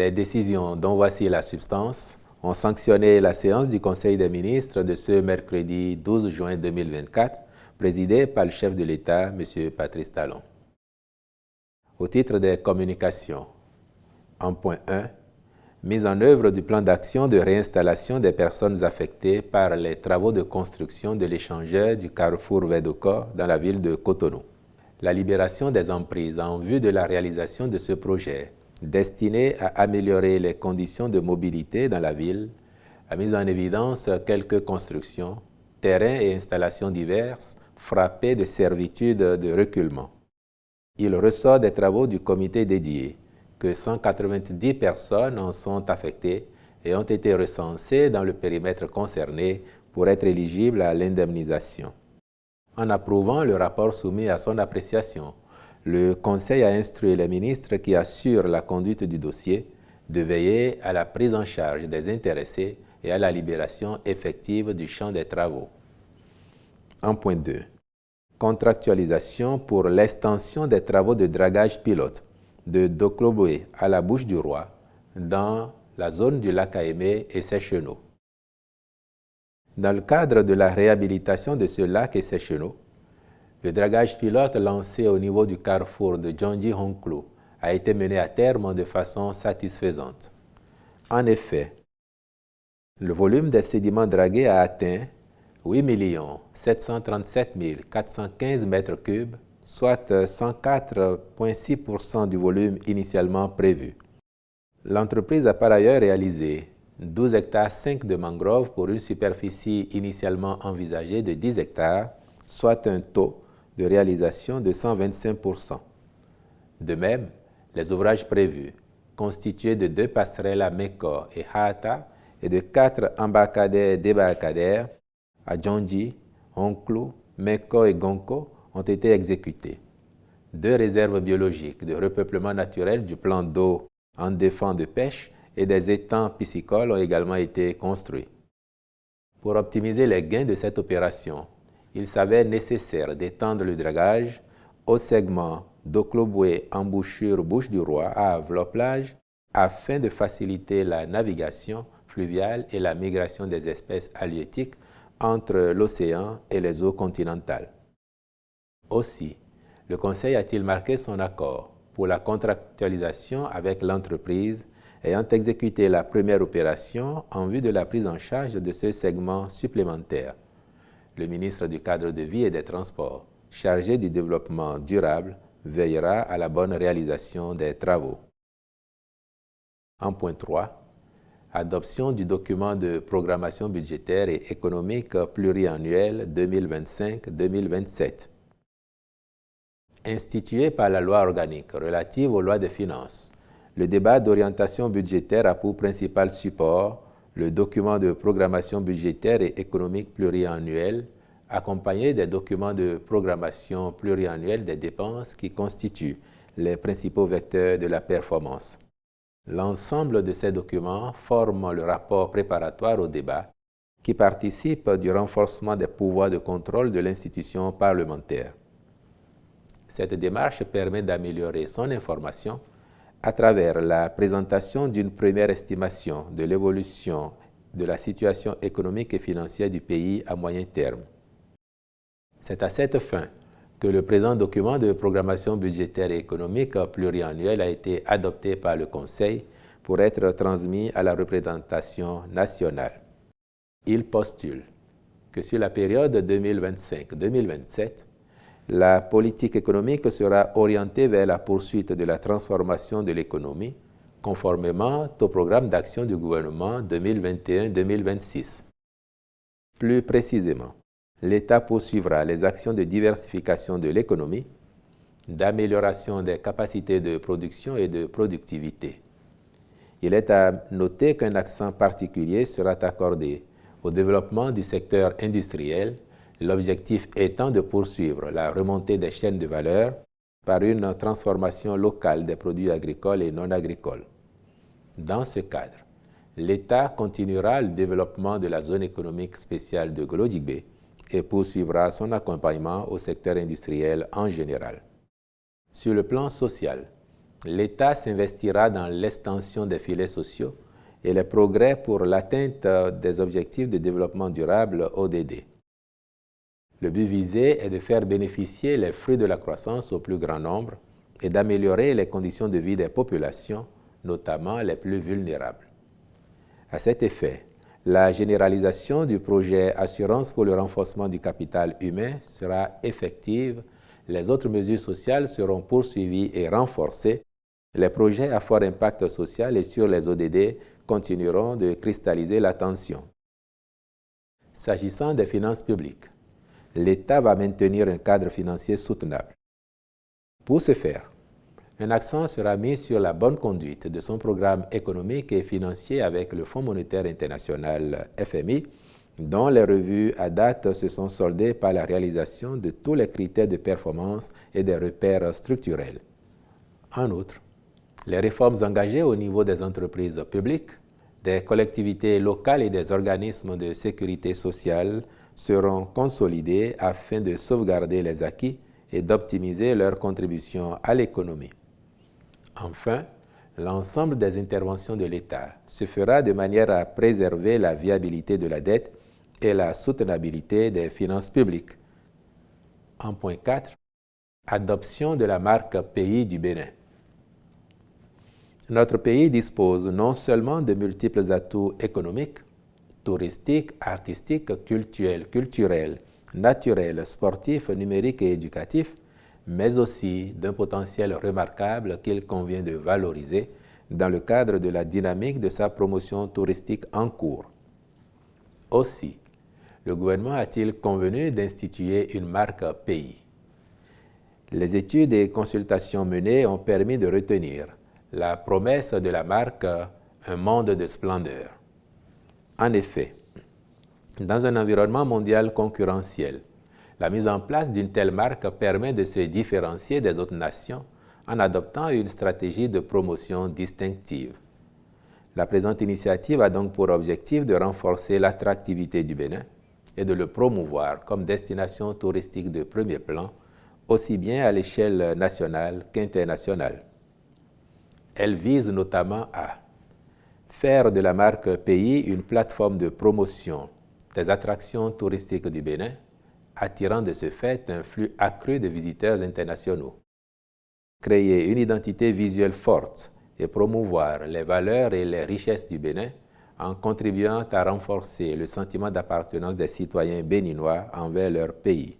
Les décisions dont voici la substance ont sanctionné la séance du Conseil des ministres de ce mercredi 12 juin 2024, présidée par le chef de l'État, M. Patrice Talon. Au titre des communications, en point 1, mise en œuvre du plan d'action de réinstallation des personnes affectées par les travaux de construction de l'échangeur du carrefour Vedoko dans la ville de Cotonou. La libération des emprises en vue de la réalisation de ce projet, destiné à améliorer les conditions de mobilité dans la ville, a mis en évidence quelques constructions, terrains et installations diverses frappés de servitude de reculement. Il ressort des travaux du comité dédié que 190 personnes en sont affectées et ont été recensées dans le périmètre concerné pour être éligibles à l'indemnisation. En approuvant le rapport soumis à son appréciation, le Conseil a instruit les ministres qui assurent la conduite du dossier de veiller à la prise en charge des intéressés et à la libération effective du champ des travaux. En point 2. Contractualisation pour l'extension des travaux de dragage pilote de Dokloboué à la Bouches-du-Roi dans la zone du lac Aémé et ses chenaux. Dans le cadre de la réhabilitation de ce lac et ses chenaux, le dragage pilote lancé au niveau du carrefour de Djondji-Honclou a été mené à terme de façon satisfaisante. En effet, le volume des sédiments dragués a atteint 8 737 415 mètres cubes, soit 104,6% du volume initialement prévu. L'entreprise a par ailleurs réalisé 12 hectares 5 de mangroves pour une superficie initialement envisagée de 10 hectares, soit un taux de réalisation de 125%. De même, les ouvrages prévus, constitués de 2 passerelles à Meko et Haata et de 4 embarcadères-débarcadères à Djondji, Honclou, Meko et Gonko, ont été exécutés. 2 réserves biologiques de repeuplement naturel du plan d'eau en défense de pêche et des étangs piscicoles ont également été construits. Pour optimiser les gains de cette opération, il s'avère nécessaire d'étendre le dragage au segment Dokloboué-embouchure Bouches-du-Roi à Avlo-Plage afin de faciliter la navigation fluviale et la migration des espèces halieutiques entre l'océan et les eaux continentales. Aussi, le Conseil a-t-il marqué son accord pour la contractualisation avec l'entreprise ayant exécuté la première opération en vue de la prise en charge de ce segment supplémentaire. Le ministre du Cadre de vie et des Transports, chargé du développement durable, veillera à la bonne réalisation des travaux. En point 3, adoption du document de programmation budgétaire et économique pluriannuel 2025-2027. Institué par la loi organique relative aux lois de finances, le débat d'orientation budgétaire a pour principal support le document de programmation budgétaire et économique pluriannuel, accompagné des documents de programmation pluriannuelle des dépenses qui constituent les principaux vecteurs de la performance. L'ensemble de ces documents forment le rapport préparatoire au débat qui participe du renforcement des pouvoirs de contrôle de l'institution parlementaire. Cette démarche permet d'améliorer son information à travers la présentation d'une première estimation de l'évolution de la situation économique et financière du pays à moyen terme. C'est à cette fin que le présent document de programmation budgétaire et économique pluriannuel a été adopté par le Conseil pour être transmis à la représentation nationale. Il postule que sur la période 2025-2027, la politique économique sera orientée vers la poursuite de la transformation de l'économie, conformément au programme d'action du gouvernement 2021-2026. Plus précisément, l'État poursuivra les actions de diversification de l'économie, d'amélioration des capacités de production et de productivité. Il est à noter qu'un accent particulier sera accordé au développement du secteur industriel, l'objectif étant de poursuivre la remontée des chaînes de valeur par une transformation locale des produits agricoles et non agricoles. Dans ce cadre, l'État continuera le développement de la zone économique spéciale de Golo-Djigbe et poursuivra son accompagnement au secteur industriel en général. Sur le plan social, l'État s'investira dans l'extension des filets sociaux et les progrès pour l'atteinte des objectifs de développement durable ODD. Le but visé est de faire bénéficier les fruits de la croissance au plus grand nombre et d'améliorer les conditions de vie des populations, notamment les plus vulnérables. À cet effet, la généralisation du projet Assurance pour le renforcement du capital humain sera effective, les autres mesures sociales seront poursuivies et renforcées, les projets à fort impact social et sur les ODD continueront de cristalliser l'attention. S'agissant des finances publiques, l'État va maintenir un cadre financier soutenable. Pour ce faire, un accent sera mis sur la bonne conduite de son programme économique et financier avec le Fonds monétaire international FMI, dont les revues à date se sont soldées par la réalisation de tous les critères de performance et des repères structurels. En outre, les réformes engagées au niveau des entreprises publiques, des collectivités locales et des organismes de sécurité sociale seront consolidées afin de sauvegarder les acquis et d'optimiser leur contribution à l'économie. Enfin, l'ensemble des interventions de l'État se fera de manière à préserver la viabilité de la dette et la soutenabilité des finances publiques. En point 4, adoption de la marque pays du Bénin. Notre pays dispose non seulement de multiples atouts économiques, touristiques, artistiques, culturels, naturels, sportifs, numériques et éducatifs, mais aussi d'un potentiel remarquable qu'il convient de valoriser dans le cadre de la dynamique de sa promotion touristique en cours. Aussi, le gouvernement a-t-il convenu d'instituer une marque pays. Les études et consultations menées ont permis de retenir la promesse de la marque « Un monde de splendeur ». En effet, dans un environnement mondial concurrentiel, la mise en place d'une telle marque permet de se différencier des autres nations en adoptant une stratégie de promotion distinctive. La présente initiative a donc pour objectif de renforcer l'attractivité du Bénin et de le promouvoir comme destination touristique de premier plan, aussi bien à l'échelle nationale qu'internationale. Elle vise notamment à faire de la marque pays une plateforme de promotion des attractions touristiques du Bénin, attirant de ce fait un flux accru de visiteurs internationaux. Créer une identité visuelle forte et promouvoir les valeurs et les richesses du Bénin en contribuant à renforcer le sentiment d'appartenance des citoyens béninois envers leur pays.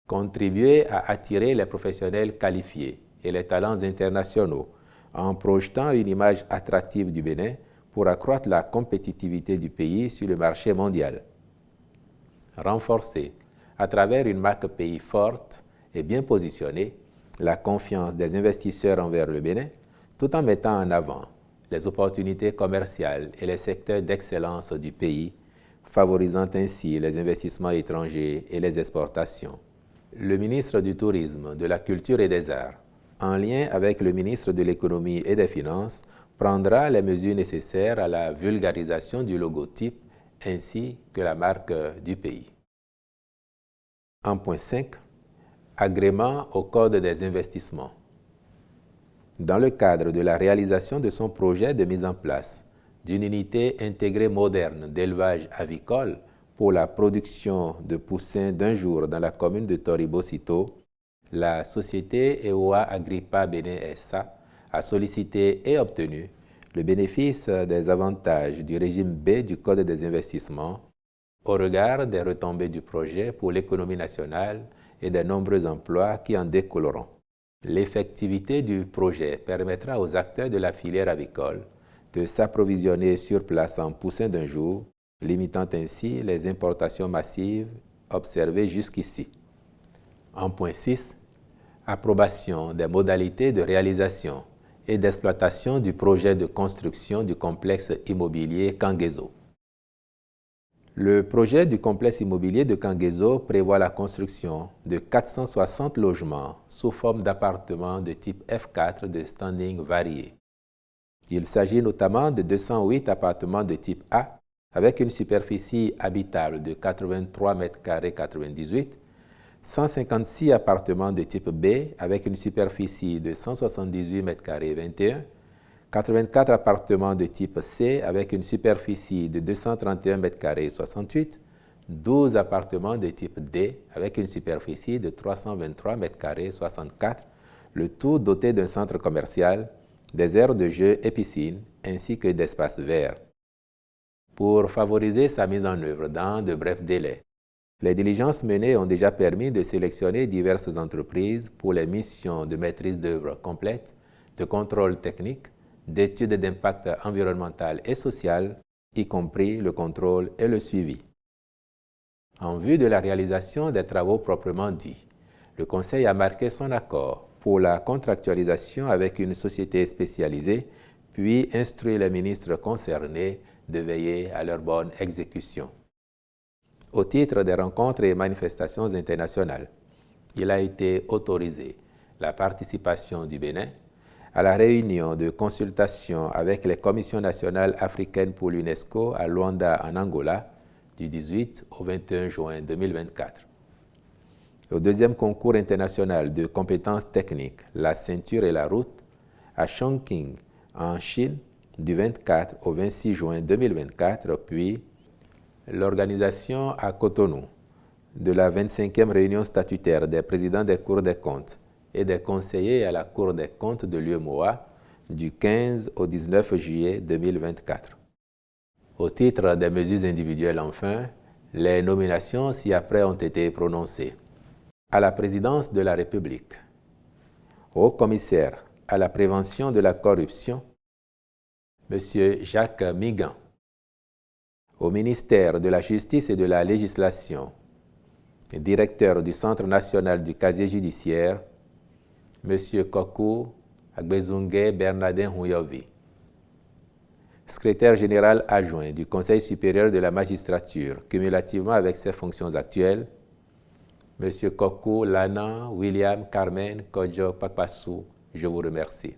Contribuer à attirer les professionnels qualifiés et les talents internationaux en projetant une image attractive du Bénin pour accroître la compétitivité du pays sur le marché mondial. Renforcer, à travers une marque pays forte et bien positionnée, la confiance des investisseurs envers le Bénin, tout en mettant en avant les opportunités commerciales et les secteurs d'excellence du pays, favorisant ainsi les investissements étrangers et les exportations. Le ministre du Tourisme, de la Culture et des Arts, en lien avec le ministre de l'Économie et des Finances, prendra les mesures nécessaires à la vulgarisation du logotype ainsi que la marque du pays. En point 5, agrément au Code des investissements. Dans le cadre de la réalisation de son projet de mise en place d'une unité intégrée moderne d'élevage avicole pour la production de poussins d'un jour dans la commune de Toribosito, la société EOA Agrippa Bénin SA a sollicité et obtenu le bénéfice des avantages du régime B du Code des investissements au regard des retombées du projet pour l'économie nationale et des nombreux emplois qui en découleront. L'effectivité du projet permettra aux acteurs de la filière avicole de s'approvisionner sur place en poussins d'un jour, limitant ainsi les importations massives observées jusqu'ici. En point 6, approbation des modalités de réalisation et d'exploitation du projet de construction du complexe immobilier Kangezo. Le projet du complexe immobilier de Kangezo prévoit la construction de 460 logements sous forme d'appartements de type F4 de standing varié. Il s'agit notamment de 208 appartements de type A avec une superficie habitable de 83 m² 98, 156 appartements de type B avec une superficie de 178 m² 21, 84 appartements de type C avec une superficie de 231 m² 68, 12 appartements de type D avec une superficie de 323 m² 64, le tout doté d'un centre commercial, des aires de jeux et piscines, ainsi que d'espaces verts. Pour favoriser sa mise en œuvre dans de brefs délais, les diligences menées ont déjà permis de sélectionner diverses entreprises pour les missions de maîtrise d'œuvre complète, de contrôle technique, d'études d'impact environnemental et social, y compris le contrôle et le suivi. En vue de la réalisation des travaux proprement dits, le Conseil a marqué son accord pour la contractualisation avec une société spécialisée, puis instruit les ministres concernés de veiller à leur bonne exécution. Au titre des rencontres et manifestations internationales, il a été autorisé la participation du Bénin à la réunion de consultation avec les commissions nationales africaines pour l'UNESCO à Luanda, en Angola, du 18 au 21 juin 2024. Au deuxième concours international de compétences techniques, la ceinture et la route, à Chongqing, en Chine, du 24 au 26 juin 2024, puis l'organisation à Cotonou de la 25e réunion statutaire des présidents des cours des comptes et des conseillers à la Cour des comptes de l'UEMOA du 15 au 19 juillet 2024. Au titre des mesures individuelles, enfin, les nominations ci-après ont été prononcées. À la présidence de la République, au commissaire à la prévention de la corruption, M. Jacques Migan, au ministère de la Justice et de la Législation, directeur du Centre national du casier judiciaire, M. Kokou Agbezungue Bernardin Houyovi, secrétaire général adjoint du Conseil supérieur de la magistrature, cumulativement avec ses fonctions actuelles, M. Kokou Lana William Carmen Kodjo Pakpassou, je vous remercie.